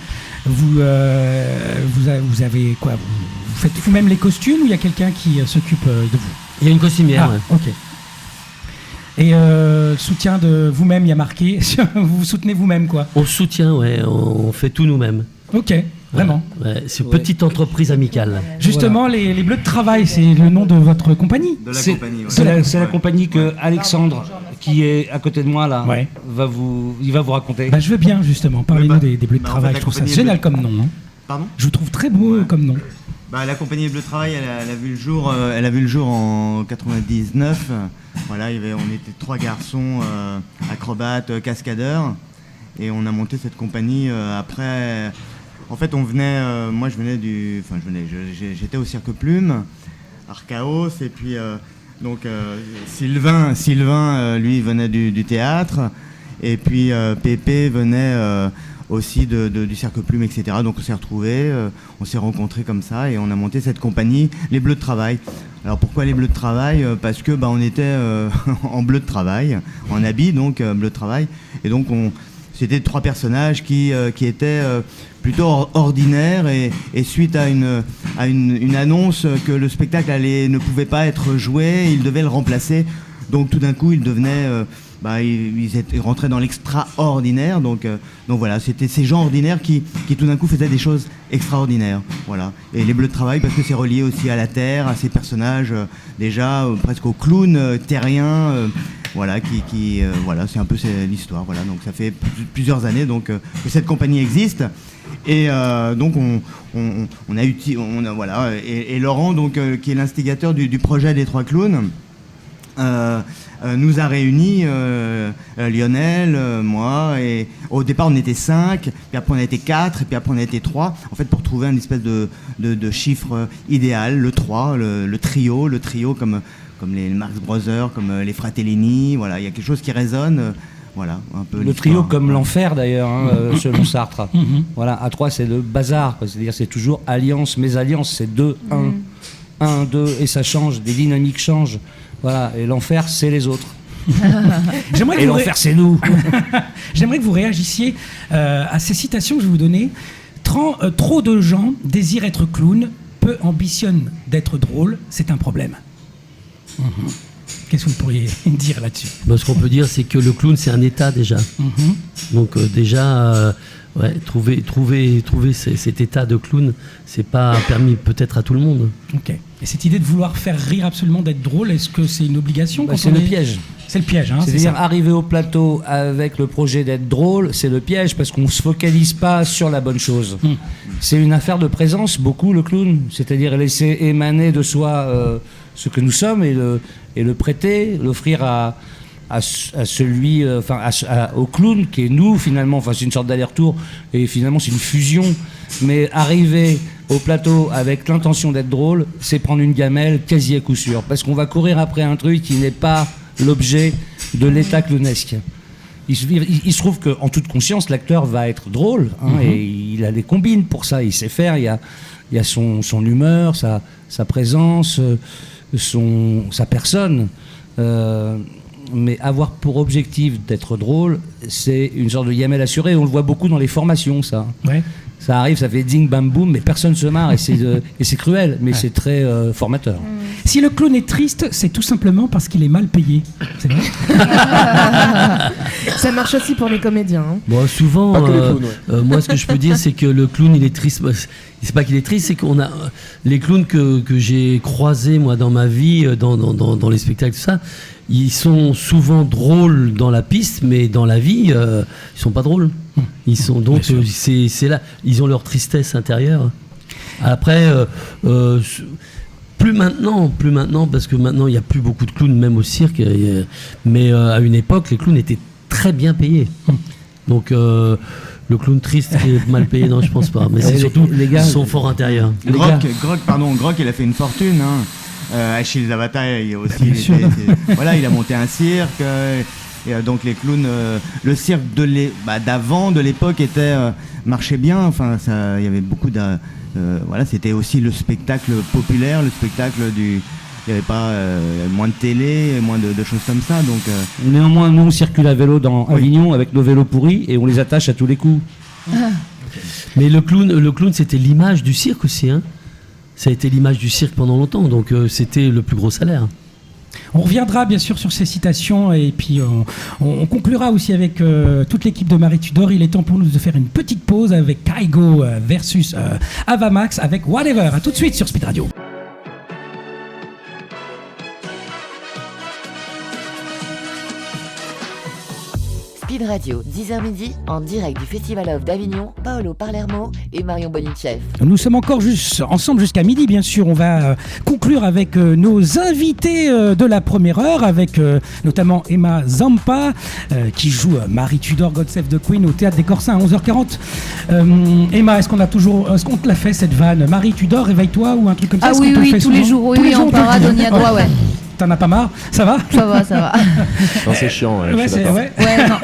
S2: Vous avez quoi? Vous faites vous-même les costumes ou il y a quelqu'un qui s'occupe de vous?
S8: Il y a une costumière.
S2: Ah,
S8: Ouais.
S2: ok. Et le soutien de vous-même, il y a marqué. Vous vous soutenez vous-même, quoi.
S8: On soutient, ouais, on fait tout nous-mêmes.
S2: Ok, vraiment.
S8: Ouais, c'est une petite entreprise amicale.
S2: Justement, les Bleus de Travail, c'est le nom de votre compagnie.
S4: De la
S5: C'est
S4: compagnie. Ouais.
S5: c'est la compagnie que Alexandre, qui est à côté de moi là,
S2: Ouais.
S5: il va vous raconter.
S2: Bah, je veux bien, justement. Parlez-nous
S4: Oui,
S2: des Bleus de
S4: en fait,
S2: Travail.
S4: la
S2: Je trouve ça
S4: compagnie
S2: génial
S4: Bleus-
S2: comme nom. Hein.
S4: Pardon?
S2: Je vous trouve très beau
S4: Ouais.
S2: comme nom.
S4: Bah, la compagnie Bleu Travail, elle a vu le jour en 99. Voilà, on était 3 garçons acrobates, cascadeurs, et on a monté cette compagnie après. En fait, j'étais au Cirque Plume, Archaos, et puis Sylvain, lui, venait du théâtre, et puis Pépé venait aussi du Cirque Plume, etc. Donc on s'est retrouvés, on s'est rencontrés comme ça, et on a monté cette compagnie, les Bleus de Travail. Alors pourquoi les Bleus de Travail? Parce que on était en bleu de travail, en habit, donc bleu de travail, et donc c'était 3 personnages qui étaient plutôt ordinaires, et suite à une annonce que le spectacle ne pouvait pas être joué, ils devaient le remplacer. Donc tout d'un coup, ils devenaient, ils rentraient dans l'extraordinaire. Donc voilà, c'était ces gens ordinaires qui tout d'un coup faisaient des choses extraordinaires. Voilà. Et les Bleus de Travail, parce que c'est relié aussi à la terre, à ces personnages déjà presque aux clowns terriens. Voilà, voilà, c'est un peu l'histoire. Voilà, donc ça fait plusieurs années que cette compagnie existe. Et donc voilà, et Laurent, donc qui est l'instigateur du projet des 3 clowns, nous a réunis, Lionel, moi, et au départ on était 5, puis après on a été 4, et puis après on a été 3, en fait pour trouver une espèce de chiffre idéal, le 3, le trio comme les Marx Brothers, comme les Fratellini. Voilà, il y a quelque chose qui résonne. Voilà, un peu
S5: Le trio comme l'enfer d'ailleurs, hein, selon Sartre. Voilà, à 3 c'est le bazar, quoi. C'est-à-dire c'est toujours alliance, mésalliance, c'est 2, 1, 2, et ça change, des dynamiques changent. Voilà, et l'enfer c'est les autres. Et l'enfer c'est nous.
S2: J'aimerais que vous réagissiez à ces citations que je vais vous donner. Trop de gens désirent être clown, peu ambitionnent d'être drôle, c'est un problème. Qu'est-ce que vous pourriez dire là-dessus?
S8: Ce qu'on peut dire, c'est que le clown, c'est un état déjà. Donc déjà, trouver cet état de clown, c'est pas permis peut-être à tout le monde.
S2: Ok. Et cette idée de vouloir faire rire absolument, d'être drôle, est-ce que c'est une obligation?
S5: C'est le piège.
S2: C'est le piège, hein.
S5: C'est-à-dire arriver au plateau avec le projet d'être drôle, c'est le piège parce qu'on ne se focalise pas sur la bonne chose. C'est une affaire de présence, beaucoup le clown. C'est-à-dire laisser émaner de soi ce que nous sommes et le prêter, l'offrir à celui, au clown qui est nous finalement. Enfin, c'est une sorte d'aller-retour et finalement c'est une fusion. Mais arriver au plateau avec l'intention d'être drôle, c'est prendre une gamelle quasi à coup sûr, parce qu'on va courir après un truc qui n'est pas l'objet de l'état clownesque. Il se trouve qu'en toute conscience, l'acteur va être drôle, hein, et il a les combines pour ça, il sait faire, il y a son humeur, sa présence, sa personne. Mais avoir pour objectif d'être drôle, c'est une sorte de gamelle assurée. On le voit beaucoup dans les formations, ça.
S2: Ouais.
S5: Ça arrive, ça fait ding bam boum, mais personne se marre, et c'est cruel, mais c'est très formateur.
S2: Si le clown est triste, c'est tout simplement parce qu'il est mal payé. C'est vrai?
S3: Ça marche aussi pour les comédiens. Hein.
S8: Bon, souvent,
S9: Pas que les clowns,
S8: moi, ce que je peux dire, c'est que le clown, il est triste. C'est pas qu'il est triste, c'est qu'on a les clowns que j'ai croisés moi dans ma vie, dans les spectacles, tout ça. Ils sont souvent drôles dans la piste, mais dans la vie, ils sont pas drôles. Ils sont donc c'est là, ils ont leur tristesse intérieure. Après, plus maintenant, parce que maintenant il y a plus beaucoup de clowns, même au cirque. Mais à une époque, les clowns étaient très bien payés. Donc le clown triste qui est mal payé, non, je pense pas. Mais c'est surtout son fort intérieur.
S4: Grock, il a fait une fortune. Achille Zavata, il a monté un cirque. Et donc les clowns, le cirque d'avant, de l'époque, marchait bien. Enfin, il y avait beaucoup c'était aussi le spectacle populaire, le spectacle du. Il n'y avait pas moins de télé, moins de choses comme ça. Donc,
S5: Néanmoins, nous, on circule à vélo dans Avignon avec nos vélos pourris et on les attache à tous les coups.
S8: Mais le clown, c'était l'image du cirque aussi. Hein. Ça a été l'image du cirque pendant longtemps, donc c'était le plus gros salaire.
S2: On reviendra bien sûr sur ces citations et puis on conclura aussi avec toute l'équipe de Marie Tudor. Il est temps pour nous de faire une petite pause avec Kaigo versus Avamax avec Whatever. A tout de suite sur Speed Radio.
S1: Speed Radio, 10h midi, en direct du Festival of d'Avignon, Paolo Palermo et Marion Bonichev.
S2: Nous sommes encore ensemble jusqu'à midi, bien sûr. On va conclure avec nos invités de la première heure, avec notamment Emma Zampa, qui joue Marie Tudor, God Save the Queen, au Théâtre des Corsins à 11h40. Emma, est-ce qu'on te l'a fait cette vanne? Marie Tudor, réveille-toi, ou un truc comme ça?
S6: Ah oui, tous les jours, en parade, on y a droit, ouais.
S2: T'en as pas marre? Ça va?
S6: Ça va.
S9: Non, c'est chiant.
S2: Ouais,
S6: non.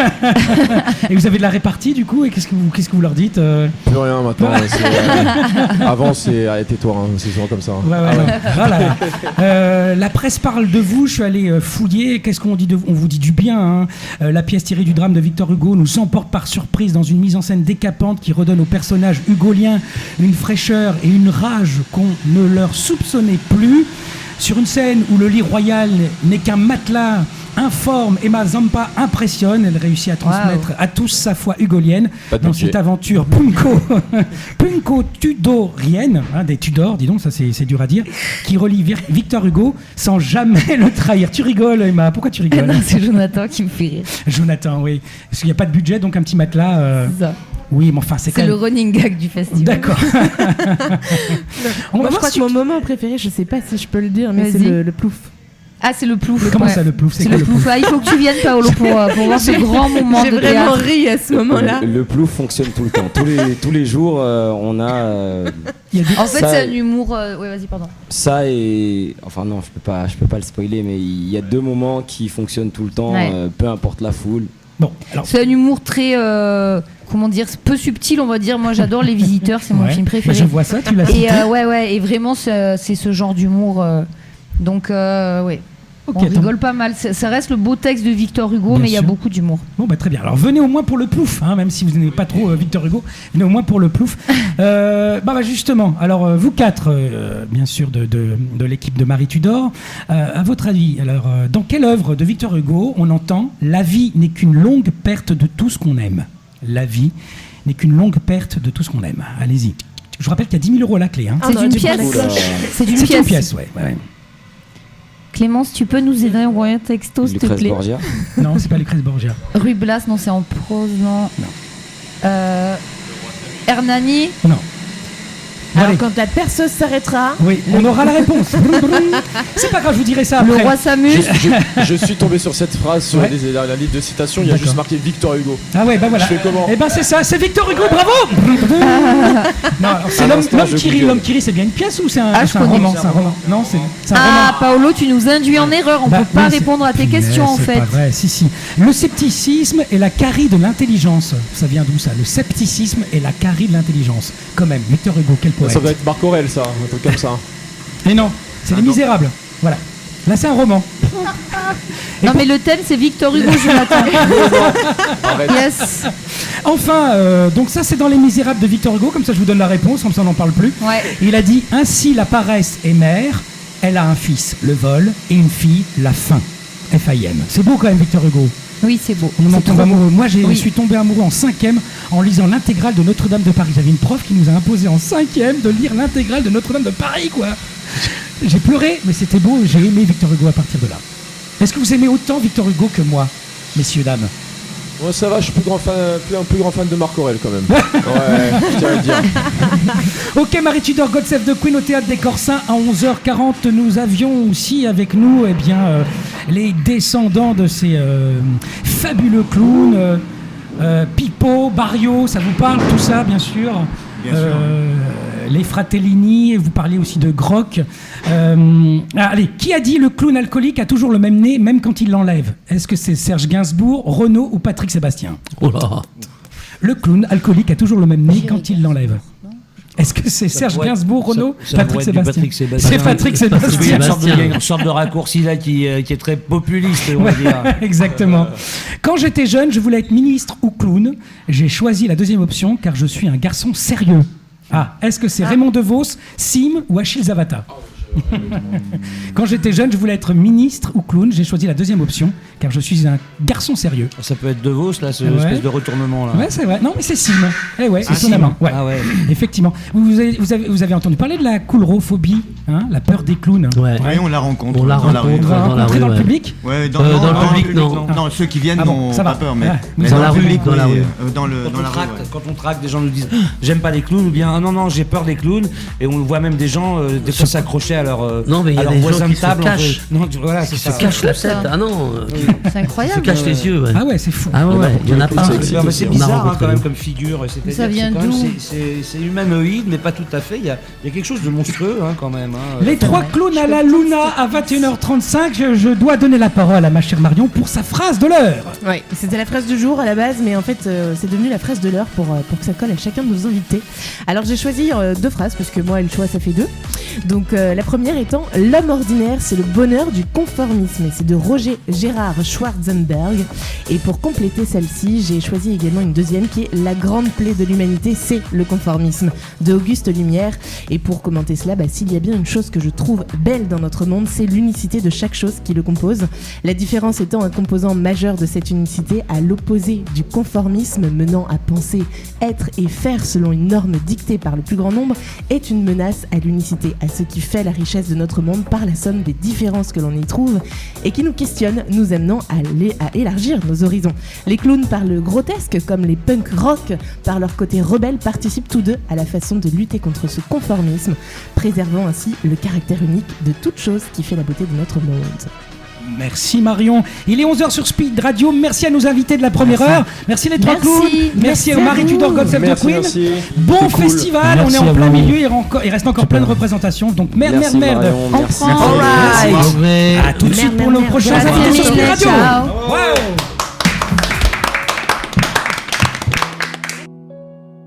S2: Et vous avez de la répartie du coup, et qu'est-ce que vous leur dites?
S9: Plus rien maintenant. Avant, tais-toi, hein, c'est souvent comme ça.
S2: Voilà. La presse parle de vous. Je suis allé fouiller. Qu'est-ce qu'on dit de vous? On vous dit du bien. Hein. La pièce tirée du drame de Victor Hugo nous emporte par surprise dans une mise en scène décapante qui redonne aux personnages hugoliens une fraîcheur et une rage qu'on ne leur soupçonnait plus. Sur une scène où le lit royal n'est qu'un matelas informe, Emma Zampa impressionne. Elle réussit à transmettre à tous sa foi hugolienne dans cette aventure punko tudorienne, des Tudors, dis donc, ça c'est dur à dire, qui relie Victor Hugo sans jamais le trahir. Tu rigoles, Emma? Pourquoi tu rigoles?
S6: Non, c'est Jonathan qui me fait rire.
S2: Jonathan, oui. Parce qu'il n'y a pas de budget, donc un petit matelas.
S6: C'est ça.
S2: Oui, mais enfin, c'est
S6: le running gag du festival.
S2: D'accord.
S3: Je crois que mon moment préféré, je sais pas si je peux le dire, mais c'est le plouf.
S6: Ah, c'est le plouf.
S2: Comment ça, le plouf?
S6: C'est le plouf. Il faut que tu viennes, Paolo, pour voir ce grand moment de théâtre.
S3: J'ai vraiment ri à ce moment-là.
S10: Le plouf fonctionne tout le temps. Tous les jours, on a.
S6: En fait, c'est un humour. Ouais, vas-y, pardon.
S10: Ça et. Enfin, non, je peux pas le spoiler, mais il y a 2 moments qui fonctionnent tout le temps, peu importe la foule.
S2: Bon, alors...
S6: C'est un humour très. Comment dire, peu subtil, on va dire. Moi, j'adore Les Visiteurs, c'est mon film préféré.
S2: Je vois ça, tu l'as cité.
S6: Et vraiment, c'est ce genre d'humour. Donc, ouais. Okay, on rigole pas mal. Ça reste le beau texte de Victor Hugo, bien mais il y a beaucoup d'humour.
S2: Bon, très bien. Alors, venez au moins pour le plouf, même si vous n'aimez pas trop Victor Hugo. Venez au moins pour le plouf. Justement, alors, vous 4, bien sûr, de l'équipe de Marie Tudor, à votre avis, alors, dans quelle œuvre de Victor Hugo on entend « La vie n'est qu'une longue perte de tout ce qu'on aime ». La vie n'est qu'une longue perte de tout ce qu'on aime. Allez-y. Je vous rappelle qu'il y a 10 000 € à la clé.
S6: C'est une pièce.
S2: C'est une pièce, ouais.
S6: Clémence, tu peux nous aider à envoyer un texto, s'il te plaît?
S10: Borgia.
S2: Non, c'est pas Lucrèce Borgia.
S6: Rue Blas, non, c'est en prose, non. Hernani.
S2: Non.
S3: Alors, quand la perceuse s'arrêtera...
S2: Oui, on aura la réponse. C'est pas grave, je vous dirai ça après.
S6: Le roi s'amuse.
S9: Je suis tombé sur cette phrase sur la liste de citations. Il y a juste marqué Victor Hugo.
S2: Ah ouais, voilà.
S9: Je fais comment?
S2: Eh ben c'est ça, c'est Victor Hugo, bravo. Non, c'est l'homme qui rit. L'homme qui rit, c'est bien une pièce ou c'est un roman? C'est un roman. Non, c'est un roman.
S6: Paolo, tu nous induis en erreur. On peut pas répondre à tes questions en fait.
S2: C'est pas vrai. Si. Le scepticisme et la carie de l'intelligence. Ça vient d'où ça? Le scepticisme et la carie de l'intelligence. Quand même, Victor Hugo, quel poète.
S9: Ça doit être Marc Aurèle, ça, un truc comme ça.
S2: Et non, c'est Les Misérables. Voilà. Là, c'est un roman.
S6: Non, mais le thème, c'est Victor Hugo, Jonathan. Yes.
S2: Enfin, donc ça, c'est dans Les Misérables de Victor Hugo. Comme ça, je vous donne la réponse, comme ça, on n'en parle plus.
S6: Ouais.
S2: Il a dit « Ainsi, la paresse est mère, elle a un fils, le vol, et une fille, la faim. » F-I-M. C'est beau quand même, Victor Hugo.
S6: Oui, c'est beau.
S2: On en tombe amoureux. Moi, je suis tombé amoureux en 5e en lisant l'intégrale de Notre-Dame de Paris. J'avais une prof qui nous a imposé en 5e de lire l'intégrale de Notre-Dame de Paris, quoi. J'ai pleuré, mais c'était beau. J'ai aimé Victor Hugo à partir de là. Est-ce que vous aimez autant Victor Hugo que moi, messieurs, dames?
S9: Ouais, ça va, je suis un plus grand fan de Marc Aurèle quand même. Ouais, je tiens à le dire.
S2: Ok, Marie Tudor, God Save the Queen au Théâtre des Corsins à 11h40. Nous avions aussi avec nous les descendants de ces fabuleux clowns. Pipo, Barrio, ça vous parle tout ça, bien sûr.
S4: Bien sûr.
S2: Les Fratellini, vous parliez aussi de Grock. Allez, qui a dit le clown alcoolique a toujours le même nez, même quand il l'enlève? Est-ce que c'est Serge Gainsbourg, Renaud ou Patrick Sébastien?
S8: Oh là.
S2: Le clown alcoolique a toujours le même nez quand il l'enlève. Est-ce que c'est Serge Gainsbourg, Renaud, Patrick Sébastien? C'est Patrick Sébastien.
S5: Il y a une sorte de raccourci là qui est très populiste, on va dire.
S2: Exactement. Quand j'étais jeune, je voulais être ministre ou clown. J'ai choisi la deuxième option car je suis un garçon sérieux. Est-ce que c'est Raymond DeVos, Sim ou Achille Zavata? Quand j'étais jeune, je voulais être ministre ou clown. J'ai choisi la deuxième option car je suis un garçon sérieux.
S5: Ça peut être DeVos, là, ce espèce de retournement là.
S2: Ouais, c'est vrai. Non, mais c'est Sim. Étonnamment. Ouais.
S5: Ah ouais.
S2: Effectivement. Vous avez entendu parler de la coulrophobie, la peur des clowns.
S8: Ouais.
S4: Oui, on la rencontre.
S8: On la rencontre
S2: Dans la rue, dans le public.
S4: Ouais,
S8: dans le public, non.
S4: Non, ceux qui viennent
S2: Ah bon,
S4: n'ont
S2: ça
S4: pas
S2: va.
S4: peur, mais
S2: Ouais.
S8: Dans la rue,
S4: public,
S8: dans la rue.
S4: dans la rue. Ouais.
S5: Quand on traque, des gens nous disent j'aime pas les clowns ou bien non j'ai peur des clowns, et on voit même des gens des fois s'accrocher à leur
S8: Non, mais il y a des gens
S5: voisin
S8: qui
S5: de table.
S8: se cachent.
S5: Voilà, c'est ça.
S8: Se cache la
S6: ça.
S8: tête. Ah non.
S6: C'est incroyable.
S8: Se cache les yeux. Ouais.
S2: Ah ouais, c'est fou.
S8: Ah ouais, il y en a pas.
S5: Non, mais c'est
S8: On a
S5: bizarre
S8: rencontré.
S5: quand même comme figure. C'est-à-dire
S6: Ça vient
S5: que c'est quand même-
S6: d'où
S5: c'est humanoïde, mais pas tout à fait. Il y a quelque chose de monstrueux quand même.
S2: Les trois clowns à la Luna à 21h35. Je dois donner la parole à ma chère Marion pour sa phrase de l'heure.
S3: Ouais, c'était la phrase du jour à la base, mais en fait, c'est devenu la phrase de l'heure pour que ça colle à chacun de nos invités. Alors, j'ai choisi deux phrases, parce que moi, le choix, ça fait deux. Donc, la première étant « L'homme ordinaire, c'est le bonheur du conformisme ». Et c'est de Roger Gérard Schwarzenberg. Et pour compléter celle-ci, j'ai choisi également une deuxième qui est « La grande plaie de l'humanité, c'est le conformisme » de Auguste Lumière. Et pour commenter cela, s'il y a bien une chose que je trouve belle dans notre monde, c'est l'unicité de chaque chose qui le compose. La différence étant un composant majeur de cette unicité, à l'opposé du conformisme menant à penser, être et faire selon une norme dictée par le plus grand nombre, est une menace à l'unicité, à ce qui fait la richesse de notre monde par la somme des différences que l'on y trouve et qui nous questionnent, nous amenant à élargir nos horizons. Les clowns par le grotesque, comme les punk rock par leur côté rebelle, participent tous deux à la façon de lutter contre ce conformisme, préservant ainsi le caractère unique de toute chose qui fait la beauté de notre monde.
S2: Merci Marion. Il est 11h sur Speed Radio. Merci à nos invités de la première heure. Merci les trois clowns. Merci à Marie Tudor Godself de Queen. Bon festival.
S8: Merci
S2: on est en
S8: à
S2: plein
S8: vous.
S2: milieu. Il reste encore plein de représentations. Donc merde.
S6: On prend.
S2: All right. À tout de suite pour nos prochains invités sur Speed Radio.
S6: Ciao.
S2: Wow.